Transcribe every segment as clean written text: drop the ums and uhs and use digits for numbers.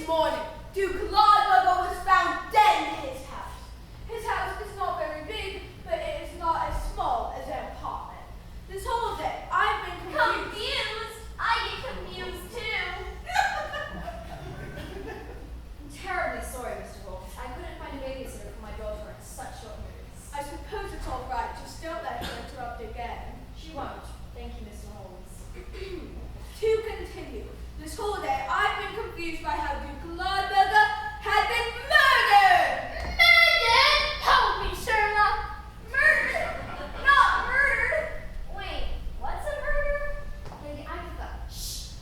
morning, Duke Lodberger was found dead in his house. His house is not very big, but it is not as small as an apartment. This whole day, I've been confused. Confused? I get confused too. I'm terribly sorry, Mr. Holmes. I couldn't find a babysitter for my daughter in such short notice. I suppose it's all right. Just don't let her interrupt again. She won't. Thank you, Mr. Holmes. To continue, this whole day, I've been confused by how Duke Lodberger had been murdered! Murdered? Help me, Sherlock! Murdered? Not murdered! Wait, what's a murder? Lady Agatha, shh!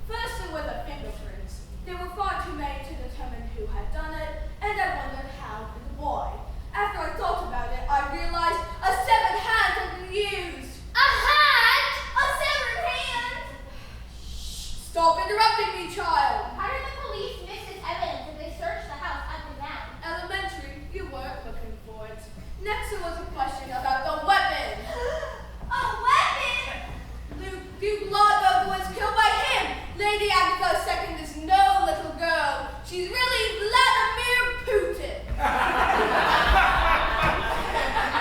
First there were the fingerprints. There were far too many to determine who had done it, and I wondered how and why. After I thought about it, I realized a severed hand had been used. A hand? A severed hand? Stop interrupting me, child! How did the police miss this evidence if they searched the house up and down? Elementary, you weren't looking for it. Next there was a question about the weapon. A weapon? Duke Lodberger was killed by him. Lady Agatha's second is no little girl. She's really Vladimir Putin.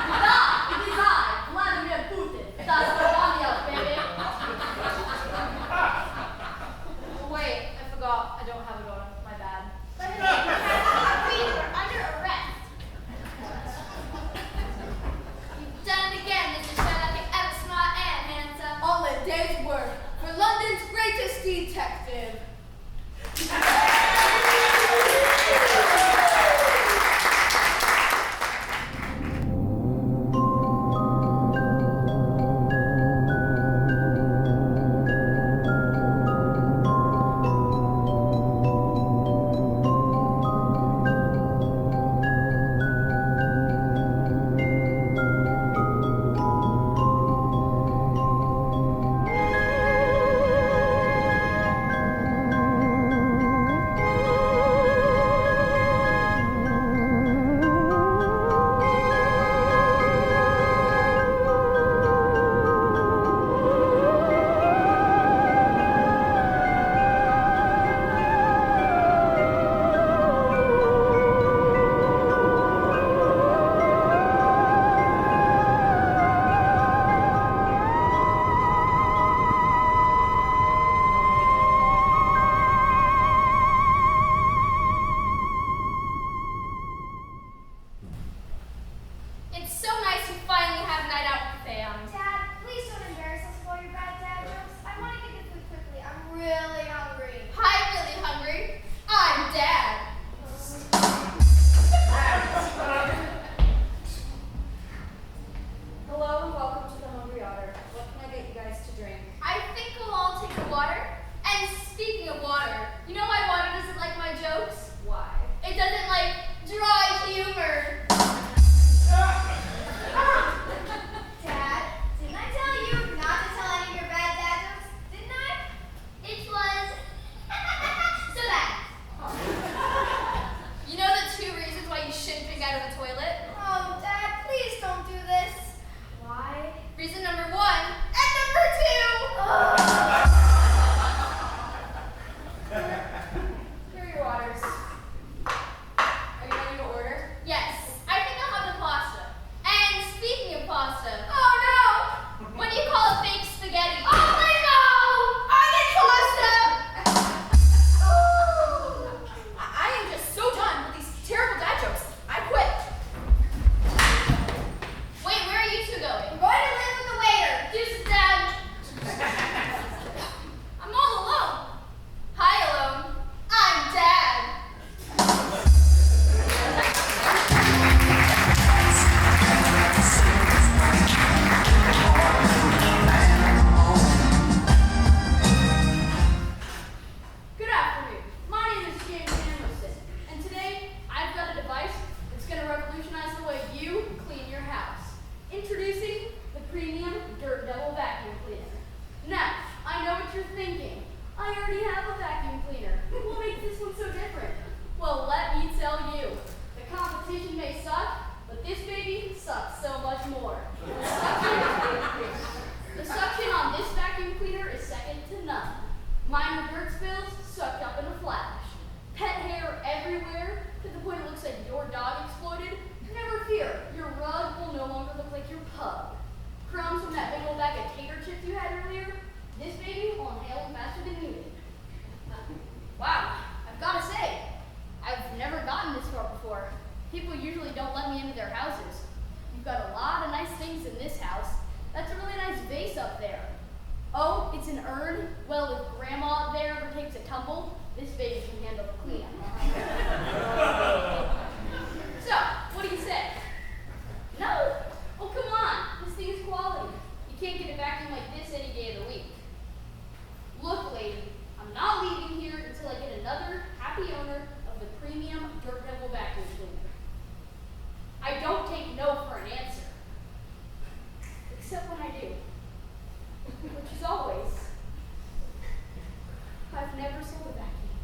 Stop! It is I, Vladimir Putin. That's the one else, baby. Wait, I forgot. I don't have it on. My bad. But we were under arrest. You've done it again, Mr. Sherlock. You're ever smart and handsome. All a day's work for London's greatest detective. People usually don't let me into their houses. You've got a lot of nice things in this house. That's a really nice vase up there. Oh, it's an urn? Well, if Grandma up there ever takes a tumble, this baby can handle the cleanup. So, what do you say? No? Oh, come on. This thing is quality. You can't get a vacuum like this any day of the week. Look, lady, I'm not leaving here until I get another happy owner of the premium Dirt Devil vacuum cleaner. I don't take no for an answer. Except when I do. Which is always. I've never sold a vacuum.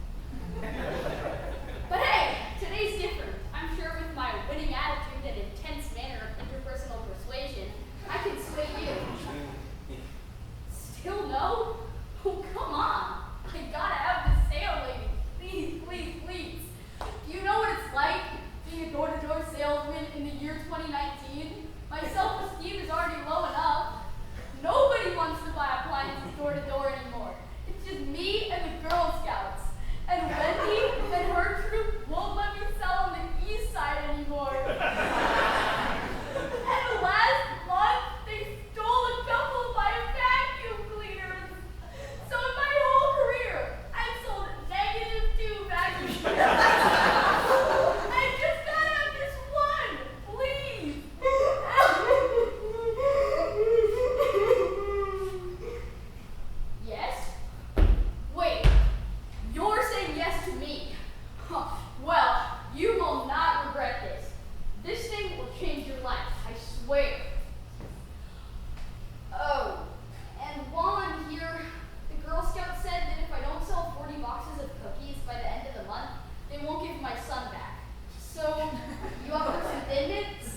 But hey, today's different. I'm sure with my winning attitude and intense manner of interpersonal persuasion, I can sway you. Still no? Oh, come on. I gotta have this sale, lady. Please, please, please. Do you know what it's like being a door-to-door salesman in the year 2019? My self-esteem is already low enough. Nobody wants to buy appliances door-to-door anymore. It's just me and the Girl Scouts. And Wendy and her troop won't let me sell on the east side anymore. And last month, they stole a couple of my vacuum cleaners. So in my whole career, I've sold -2 vacuum cleaners. I just gotta have this one, please. Yes? Wait, you're saying yes to me? Huh. Well, you will not regret this. This thing will change your life, I swear. Oh, and while I'm here, the Girl Scout said that if I don't sell 40 boxes of cookies by the end of the month, they won't give my son back. So, you offer some Thin Mints?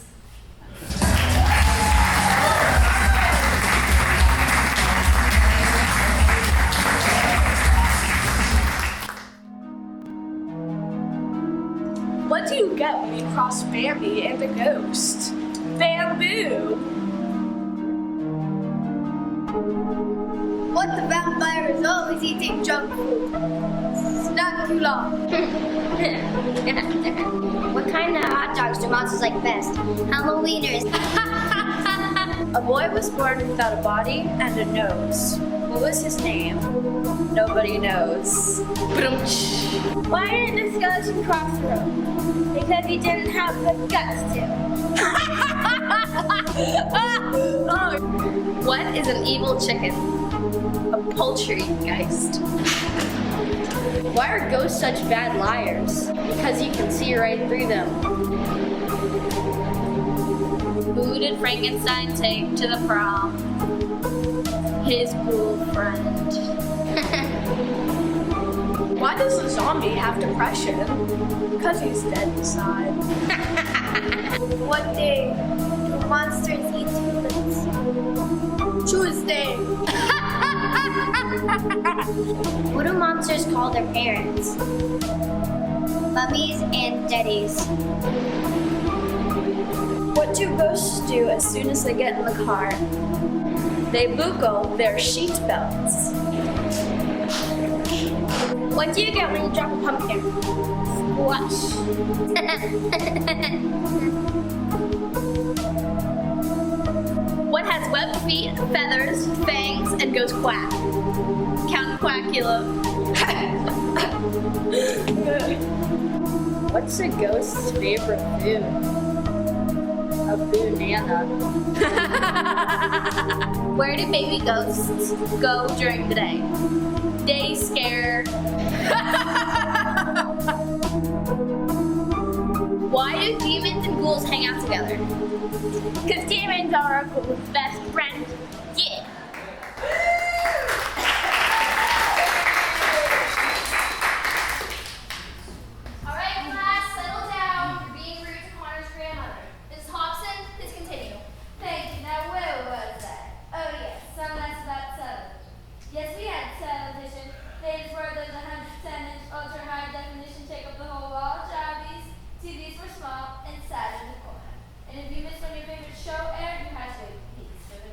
What do you get when you cross Bambi and a ghost? Bamboo! What the vampire is always eating junk food. It's not too long. What kind of hot dogs do monsters like best? Halloweeners. A boy was born without a body and a nose. What was his name? Nobody knows. Why didn't the skeleton cross the road? Because he didn't have the guts to. What is an evil chicken? A poltergeist. Why are ghosts such bad liars? Because you can see right through them. Who did Frankenstein take to the prom? His girlfriend. Why does a zombie have depression? Because he's dead inside. What day do monsters eat humans? Tuesday. What do monsters call their parents? Mummies and daddies. What do ghosts do as soon as they get in the car? They buckle their seat belts. What do you get when you drop a pumpkin? Squash. What has webbed feet, feathers, fangs, and goes quack? Count Quackula. What's a ghost's favorite food? A banana. Where do baby ghosts go during the day? Day scare. Why do demons and ghouls hang out together? Because demons are a ghoul's best friend. Yeah. All right, class, settle down. You're being rude to Connor's grandmother. Mrs. Hobson, please continue. Thank you. Now, where was I? Oh, yes. Some that's about television. Yes, we had television. Things where there's 110-inch ultra-high definition take up the whole wall. Jarvis. TVs were small and sat in the corner. And if you missed when your favorite show aired, you had to wait weeks for the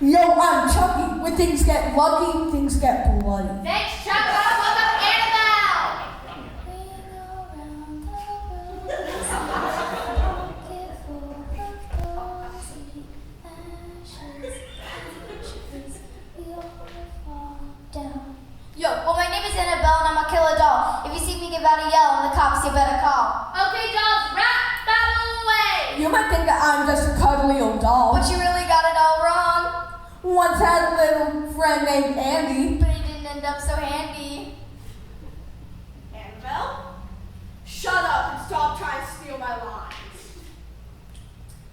Yo, I'm Chucky. When things get lucky, things get bloody. Thanks, Chuck. Welcome, Annabelle. Yo, well, my name is Annabelle and I'm a killer doll. If you see me give out a yell and the cops, you better call. Okay, dolls, rap battle away. You might think that I'm just a cuddly old doll. But you really got it all wrong. Once had a little friend named Andy. But he didn't end up so handy. Annabelle? Shut up and stop trying to steal my lines.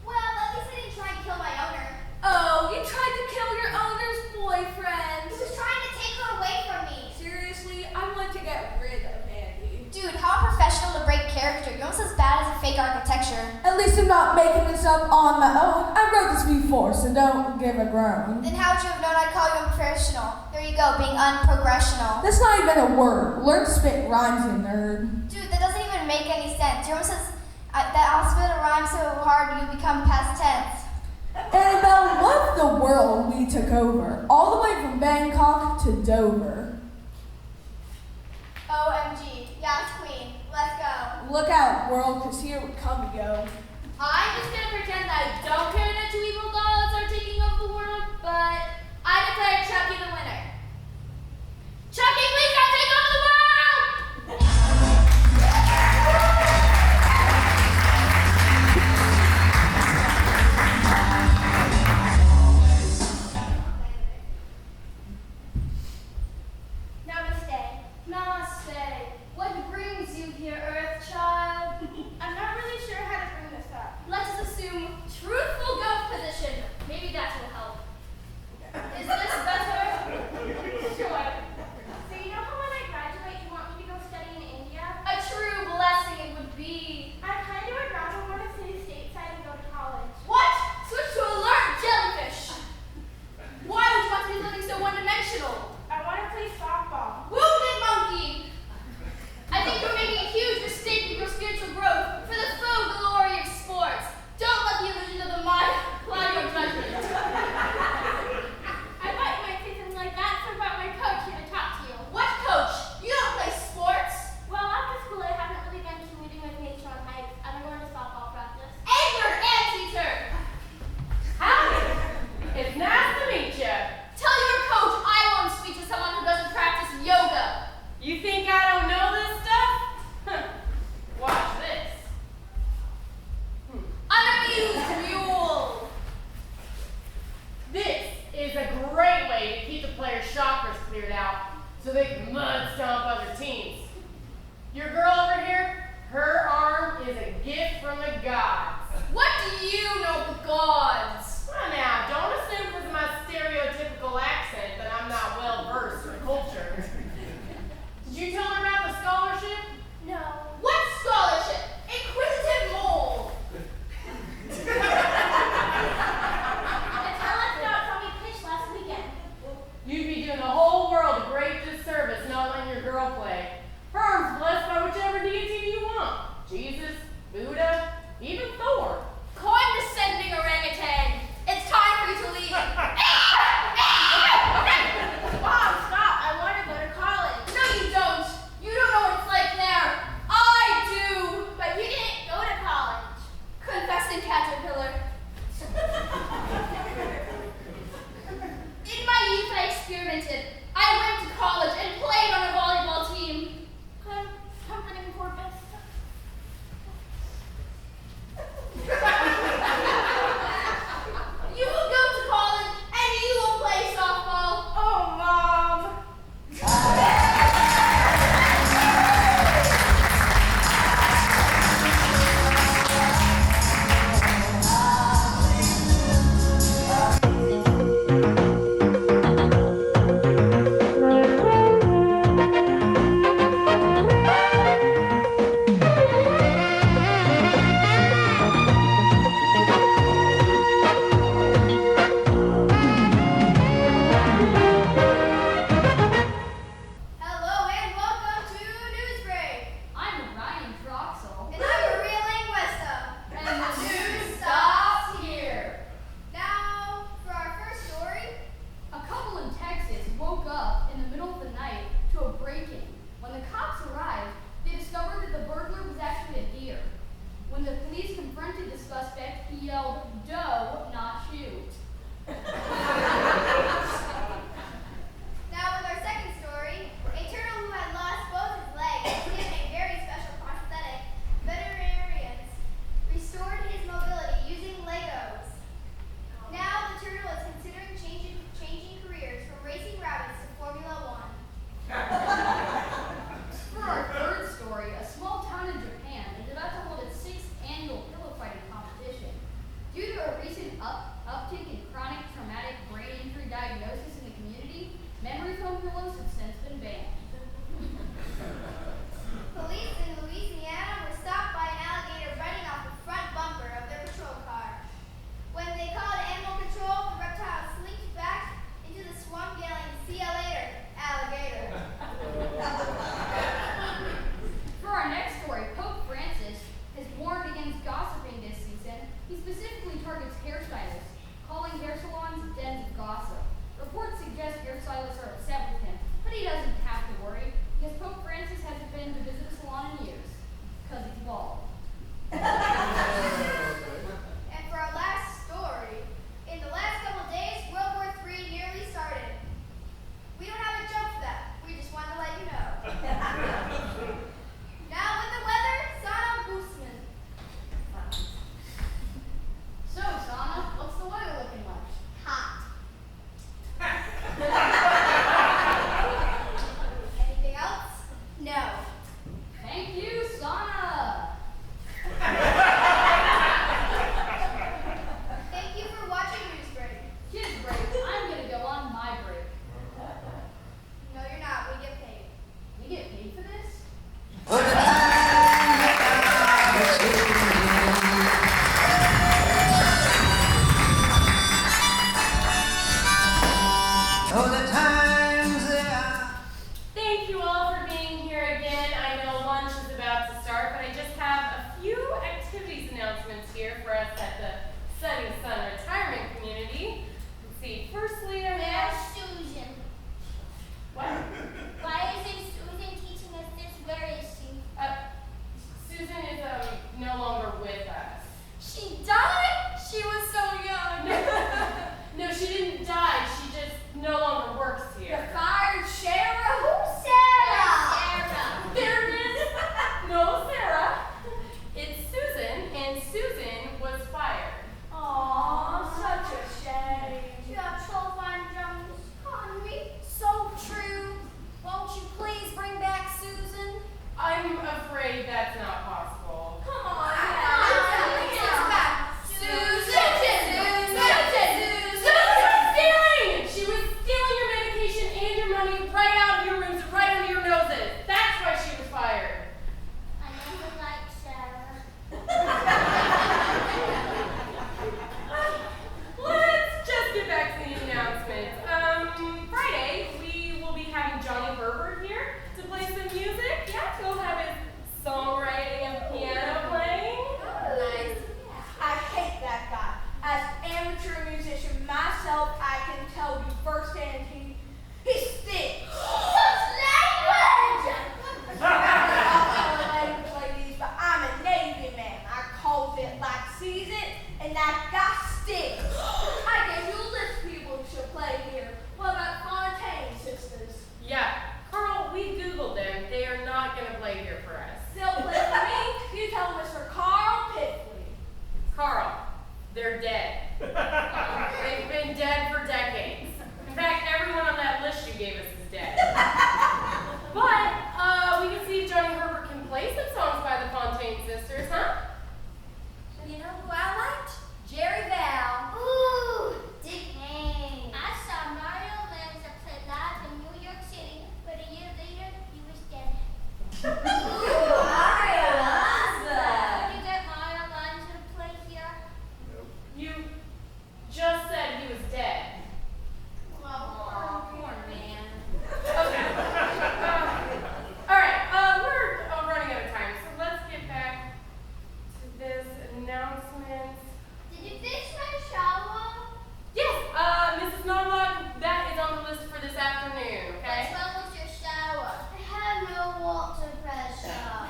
Well, at least I didn't try and kill my owner. Oh, you tried to kill your owner's boyfriend. He was trying to take her away from me. Seriously, I want to get rid of Andy. Dude, how unprofessional to break character. You're almost as bad as a fake architecture. At least I'm not making this up on my own. I wrote this before, so don't give a groan. Then how would you have known I'd call you unprofessional? There you go, being unprogressional. That's not even a word. Learn to spit rhymes, you nerd. Dude, that doesn't even make any sense. You're almost as that I'll spit a rhyme so hard you become past tense. Annabelle, what if the world we took over? All the way from Bangkok to Dover. OMG. Yes, queen. Let's go. Look out, world, because here we come to go. I'm just gonna pretend that I don't care that two evil dolls are taking over the world, but I declare Chucky the winner. Chucky, please don't take over the world! Namaste. Namaste. What brings you here, Earth child? I'm not really sure how to bring this up. Let's assume truthful goat position. Maybe that will help. Is this better? Sure. So you know how when I graduate you want me to go study in India? A true blessing it would be. I kind of would rather want to stay stateside and go to college. What? Switch to alert jellyfish. Why would you want to do something so one-dimensional? I want to play softball. Wounded monkey! I think you're making a huge mistake with your spiritual growth for the full glory of sports. Don't let the illusion of the mind cloud your judgment. I thought you might say something like that, so I brought my coach here to talk to you. What coach? You don't play sports. Well, after school I haven't really been commuting with nature on hikes. I've been going to softball practice. And your anteater. Howdy. It's nice to meet you. Tell your coach I won't speak to someone who doesn't practice yoga. You think I don't know this stuff? Watch this. Unamused mule. This is a great way to keep the players' chakras cleared out so they can mud stomp other teams. Your girl over here, her arm is a gift from the gods. What do you know of the gods? Well, now, don't assume because of my stereotypical accent that I'm not well versed in the culture. Did you tell her about the scholarship? No. What scholarship? Inquisitive mole. And tell us about how we pitched last weekend. You'd be doing the whole world a great disservice not letting your girl play. Oh, the times they are. Thank you all for being here again. I know lunch is about to start, but I just have a few activities announcements here for us at the Setting Sun Retirement Community. Let's see, firstly, I Where's have... Susan? What? Why isn't Susan teaching us this? Where is she? Susan is no longer with us. She died? She was so young. No, she didn't die. She just no longer works The here. fired Sarah? Who's Sarah. There it is. No, Sarah. It's Susan, and Susan was fired. Aw, such a shame. You have so fine drums, Henry. So true. Won't you please bring back Susan? I'm afraid that's not possible. Come on. She was stealing your medication and your money right out of your rooms, right under your noses. That's why she was fired. I never liked Sarah. Let's just get back to the announcements. Friday, we will be having Johnny Herbert here to play some music. Yeah, he'll have his songwriting and piano playing. Nice. I hate that guy. As an amateur musician myself, I can tell you firsthand he stinks. Such language! Language, ladies, but I'm a Navy man. I calls it like season, and that guy stinks. I gave you a list of people who should play here. What about Fontaine sisters? Yeah, Carl, we Googled them. They are not going to play here for us. They'll play for me. You tell Mr. Carl Piffley. Carl, they're dead. They've been dead for decades. In fact, everyone on that list you gave us is dead. But we can see if Johnny Herbert can play some songs by the Fontaine sisters, huh? You know who I liked? Jerry Val. Ooh, dang. I saw Mario Lanza play live in New York City, but a year later, he was dead. I love that. Would you get Mario Lanza to play here? You just said he was dead. Oh, poor man. Okay. All right. We're running out of time, so let's get back to this announcement. Did you fix my shower? Yes, Mrs. Norlock, that is on the list for this afternoon. Okay. What's wrong with your shower? I have no water pressure.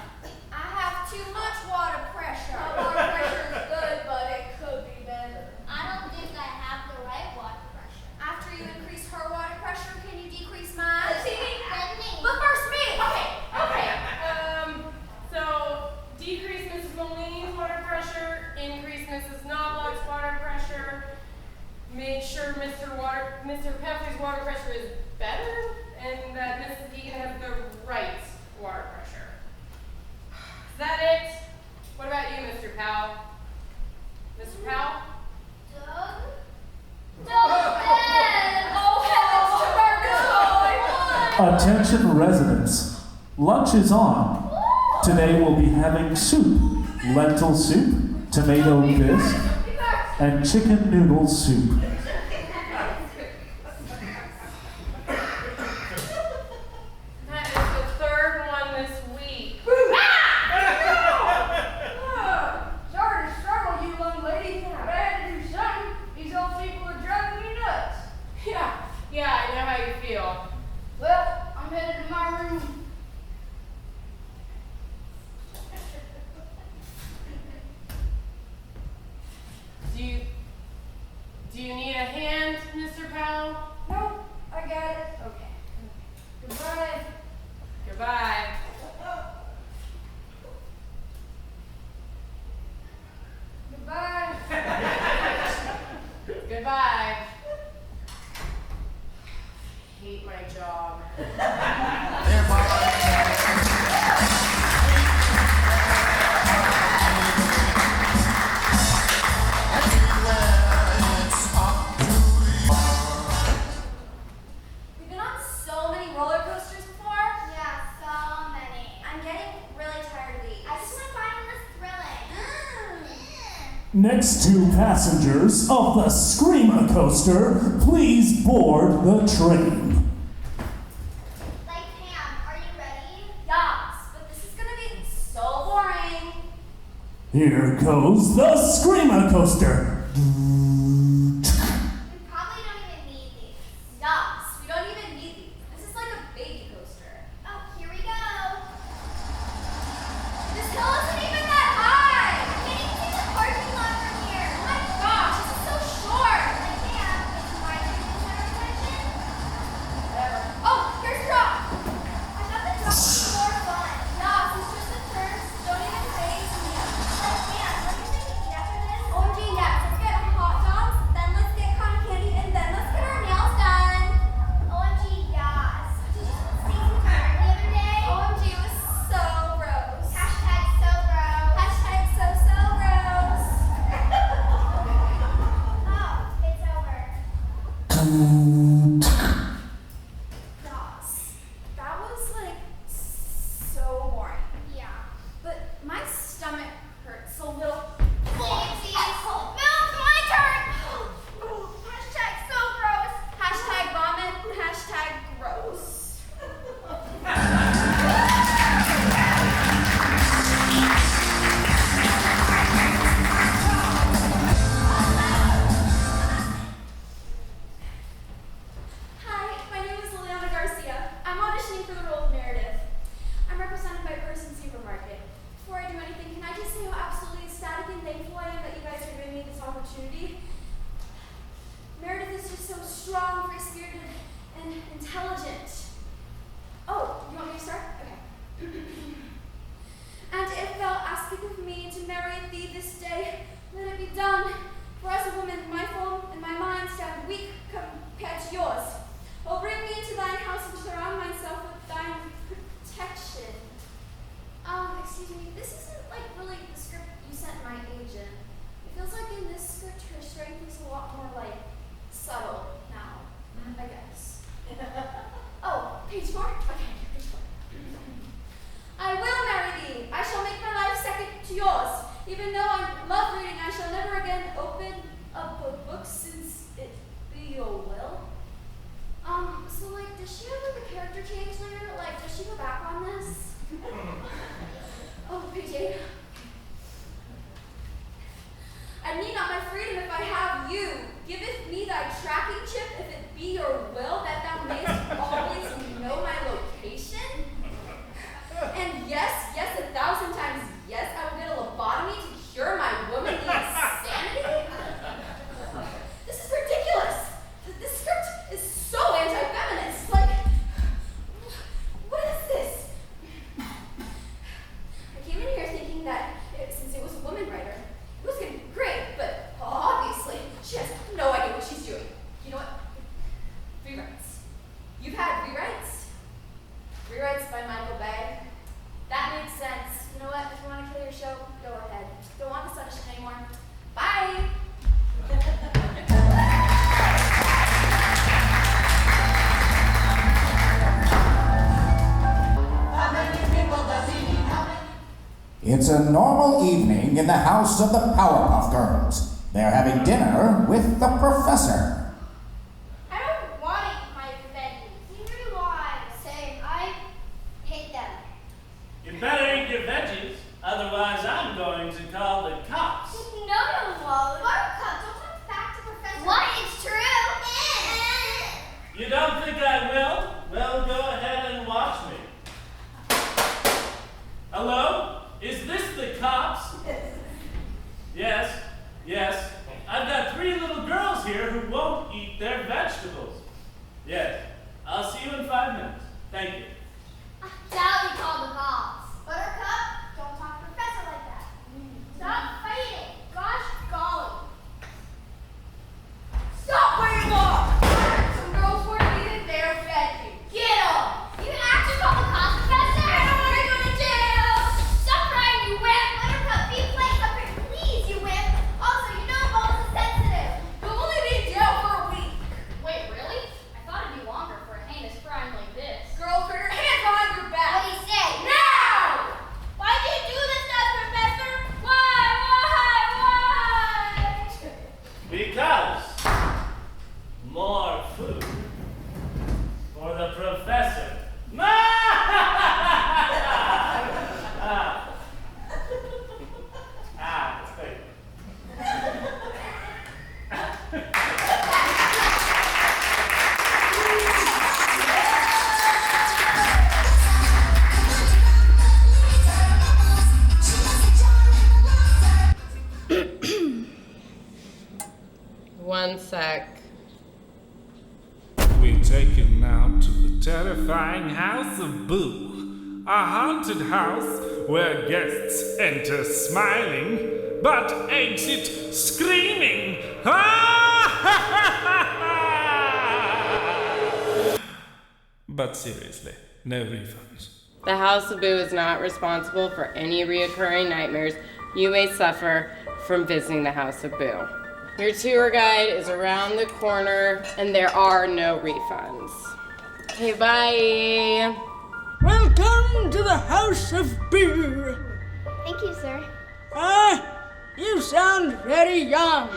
I have too much water pressure. Water pressure is good, but it could be better. I don't think I have the right water pressure. After you increase her water pressure, can you decrease mine? Penny. But first me. Okay. So decrease Mrs. Moline's water pressure, increase Mrs. Knobloch's water pressure, make sure Mr. Peffley's water pressure is better, and that Mrs. Egan has the right water pressure. Is that it? What about you, Mr. Powell? Mr. Powell? Doug? Attention residents, lunch is on. Today we'll be having soup, lentil soup, tomato bisque, and chicken noodle soup. That is the third one this week. Sorry to struggle, you young lady. I had to do something. These old people are driving me nuts. Yeah, I know how you feel. Well, I'm headed to my room. Do you need a hand, Mr. Powell? Nope, I got it. Okay. Goodbye. Goodbye. Goodbye. Goodbye. Hate my job. We've been on so many roller coasters before. Yeah, so many. I'm getting really tired of these. I just want to find this thrilling. Next two passengers of the Screamer Coaster, please board the train. Like Pam, are you ready? Yes, but this is gonna be so boring. Here goes the Screamer Coaster. We probably don't even need these. Yes, we don't even need these. This is like a baby coaster. Oh, here we go. This hill isn't even that high. I can't even see the parking lot from here. Oh my gosh, this is so short. Like Pam, why did you center attention? Whatever. Oh, here's the drop. I thought the drop would be more fun. Yes, it's just the turns. Don't even phase me. Like Pam, what do you think we eat after this? OMG, yes. Let's get hot dogs, then let's get cotton candy, and then let's get our nails done. OMG, yes. Did you see Stacy Turner the other day? OMG, it was so gross. Hashtag so gross. Hashtag so gross. Oh, it's over. Gosh, that was like so boring. Yeah. But my stomach hurts a little. Oopsies. Move, my turn. Hashtag so gross. Hashtag vomit, hashtag gross. Hi, my name is Liliana Garcia. I'm auditioning for the role of Meredith. I'm represented by Person Supermarket. Before I do anything, can I just say how absolutely ecstatic and thankful I am that you guys are giving me this opportunity? Meredith is just so strong, free-spirited, and intelligent. Oh, you want me to start? Okay. And if thou asketh of me to marry thee this day, let it be done. For as a woman, my form and my mind stand weak compared to yours. Oh, bring me into thine house and surround myself with thine protection. Excuse me, this isn't like really the script you sent my agent. It feels like in this script her strength is a lot more like subtle now, I guess. Oh, page 4? Okay, page 4. I will marry thee. I shall make my life second to yours. Even though I love reading, I shall never again open up a book since it be your will. So like, does she have like a character change later? Like, does she go back on this? Oh, page 8. I need not my freedom if I have you. Giveth me thy tracking chip if it be your will that thou mayst always know my location. And yes, 1,000 times yes, I will get a lobotomy to cure my womanly insanity. This is ridiculous. This script is so anti-feminist. Like, what is this? I came in here thinking that since it was a woman writer, it was going to be great, but obviously she has no idea what she's doing. You know what? Rewrites. You've had rewrites? Rewrites by Michael Bay. That makes sense. You know what? If you want to kill your show, go ahead. Don't want this audition anymore. Bye! It's a normal evening in the house of the Powerpuff Girls. They're having dinner with the professor. I don't want to eat my veggies. Neither do I. Same. I hate them. You better eat your veggies, otherwise I'm going to call the cops. No, Wally. Buttercup, don't talk back to Professor. What? It's true. You don't think I will? Well, go ahead and watch me. Hello? Is this the cops? Yes. I've got 3 little girls here who won't eat their vegetables. Yes. I'll see you in 5 minutes. Thank you. I doubt we call the cops. Buttercup, don't talk to Professor like that. Stop fighting. Gosh golly. Stop where you are! Some girls weren't eating their veggies. Get him. You can actually call the cops, Professor. I don't want to go to jail! Stop crying, you wimp. Buttercup, be polite up here, please, you wimp. Also, you know balls is sensitive. You'll only be in jail for a week. Wait, really? I thought it'd be longer for a heinous crime like this. Girl critter sec. We take you now to the terrifying House of Boo, a haunted house where guests enter smiling but exit screaming. But seriously, no refunds. The House of Boo is not responsible for any reoccurring nightmares you may suffer from visiting the House of Boo. Your tour guide is around the corner, and there are no refunds. Okay, bye. Welcome to the House of Boo. Thank you, sir. You sound very young.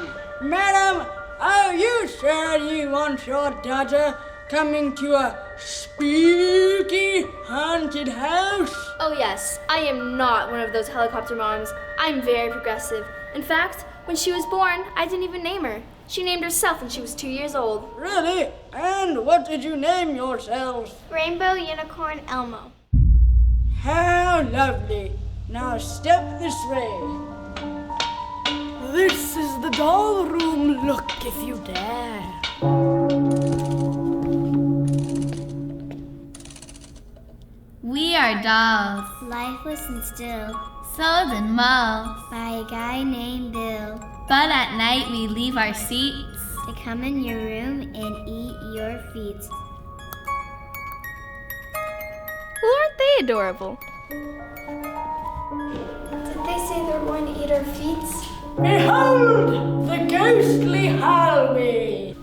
Madam, are you sure you want your daughter coming to a spooky haunted house? Oh yes, I am not one of those helicopter moms. I'm very progressive. In fact, when she was born, I didn't even name her. She named herself when she was 2 years old. Really? And what did you name yourselves? Rainbow Unicorn Elmo. How lovely. Now step this way. This is the doll room. Look if you dare. We are dolls, Lifeless and still, sold in malls, by a guy named Bill. but at night we leave our seats. To come in your room and eat your feet. Well, aren't they adorable? Did they say they're going to eat our feet? Behold the ghostly hallway.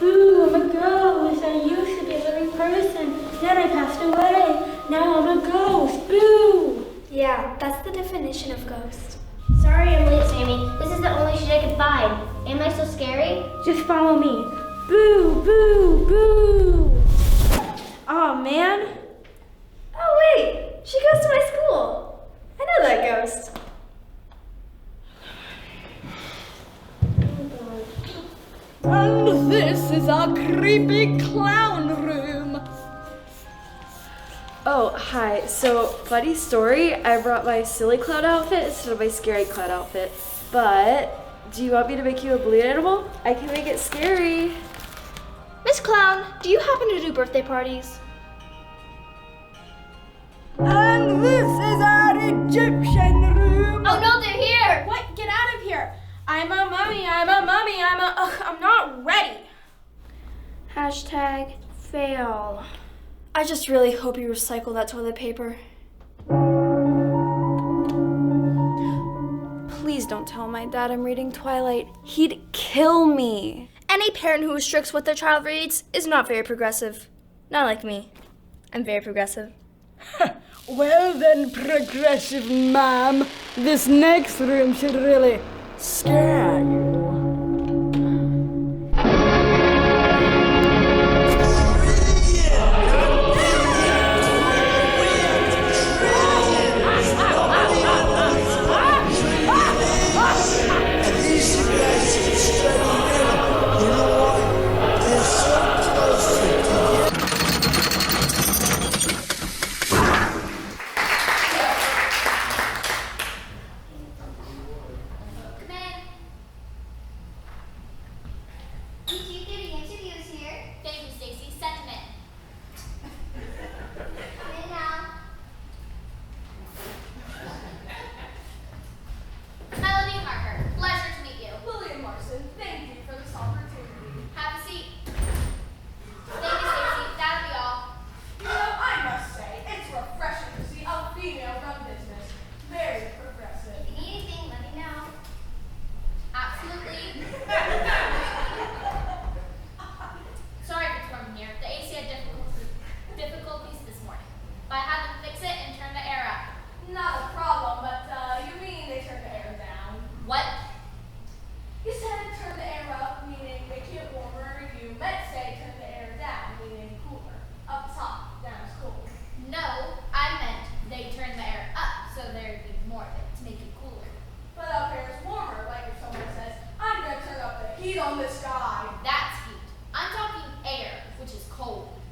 Ooh, I'm a ghost. I used to be a living person. Then I passed away. Now I'm a ghost. Boo! Yeah, that's the definition of ghost. Sorry I'm late, Sammy. This is the only shit I could find. Am I so scary? Just follow me. Boo, boo, boo! Oh man. Oh wait, she goes to my school. I know that ghost. And this is our creepy clown room. Oh, hi. So, funny story, I brought my silly clown outfit instead of my scary clown outfit. But, do you want me to make you a balloon animal? I can make it scary. Miss Clown, do you happen to do birthday parties? And this is our Egyptian room. Oh no, they're here! What? Get out of here! I'm a mummy, I'm not ready. Hashtag fail. I just really hope you recycle that toilet paper. Please don't tell my dad I'm reading Twilight. He'd kill me. Any parent who restricts what their child reads is not very progressive. Not like me. I'm very progressive. Well then, progressive ma'am, this next room should really scare you.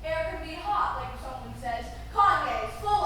Air can be hot, like if someone says, Kanye's full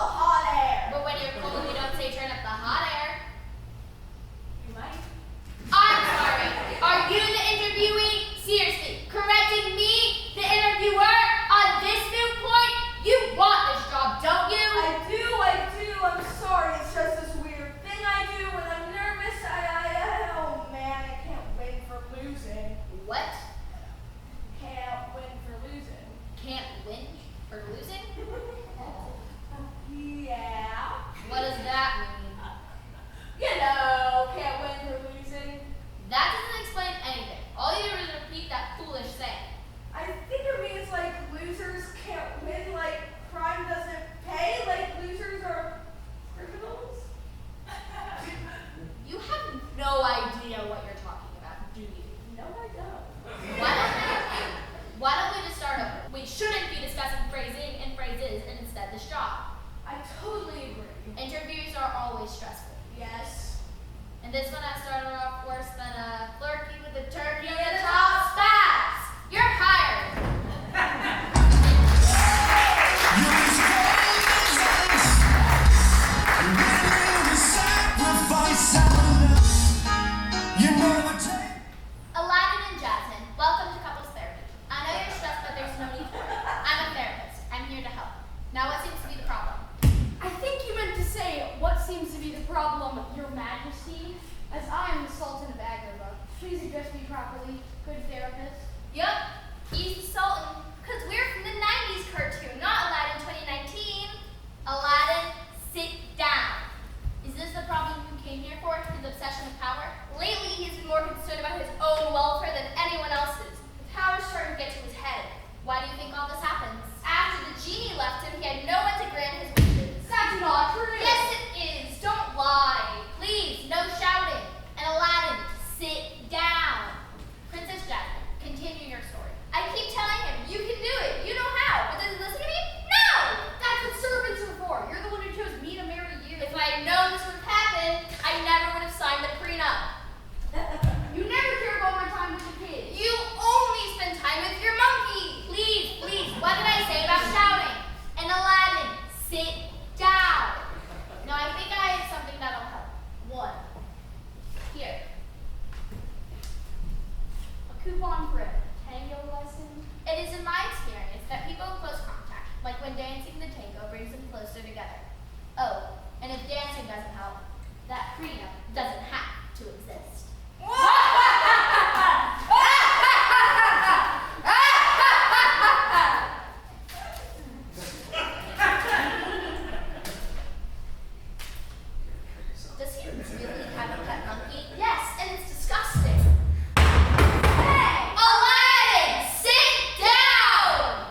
And this one has started off worse than a flirty with a turkey and a top spats. You're hired. Aladdin and Jasmine, welcome to couples therapy. I know you're stressed, but there's no need for it. I'm a therapist. I'm here to help. Now, what seems to be the problem? I think you meant to say, what seems to be the problem, Your Majesty? As I am the Sultan of Agrabah, please address me properly, good therapist. Yup, he's the Sultan, because we're from the 90s cartoon, not Aladdin 2019. Aladdin, sit down. Is this the problem you came here for, his obsession with power? Lately, he's been more concerned about his own welfare than anyone else's. The power's starting to get to his head. Why do you think all this happens? After the genie left him, he had no one to grant his wishes. That's not true. Yes, it is. Don't lie. Please, no shouting. And Aladdin, sit down. Princess Jasmine, continue your story. I keep telling him, you can do it. You know how. But does he listen to me? No! That's what servants are for. You're the one who chose me to marry you. If I had known this would have happened, I never would have signed the prenup. You never care about my time with the kids. You only spend time with your monkey. Please, please, what did I say about shouting? And Aladdin, sit down. No, I think I have something that'll help. One. Here. A coupon for a tango lesson. It is in my experience that people in close contact, like when dancing the tango, brings them closer together. Oh, and if dancing doesn't help, that prenup doesn't have to exist. Does he really have a pet monkey? Yes, and it's disgusting. Hey! Aladdin, sit down!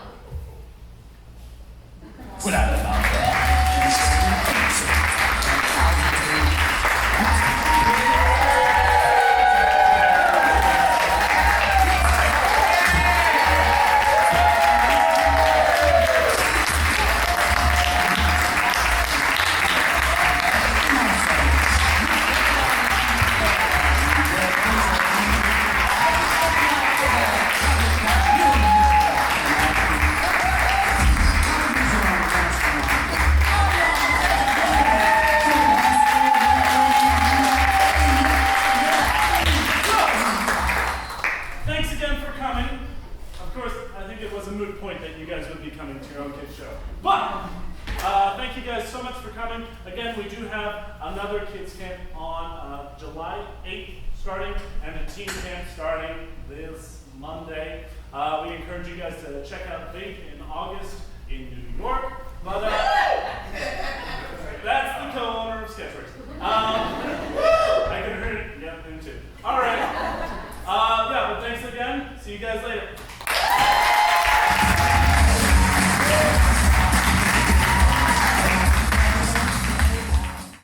Put out the mouth. Thanks again for coming. Of course, I think it was a moot point that you guys would be coming to your own kids show. But thank you guys so much for coming. Again, we do have another kids camp on July 8th starting, and a teen camp starting this Monday. We encourage you guys to check out Big in August in New York. But that's the co-owner of Sketchworks. I can hear it. Yeah, him too. All right. Yeah, but thanks again. See you guys later.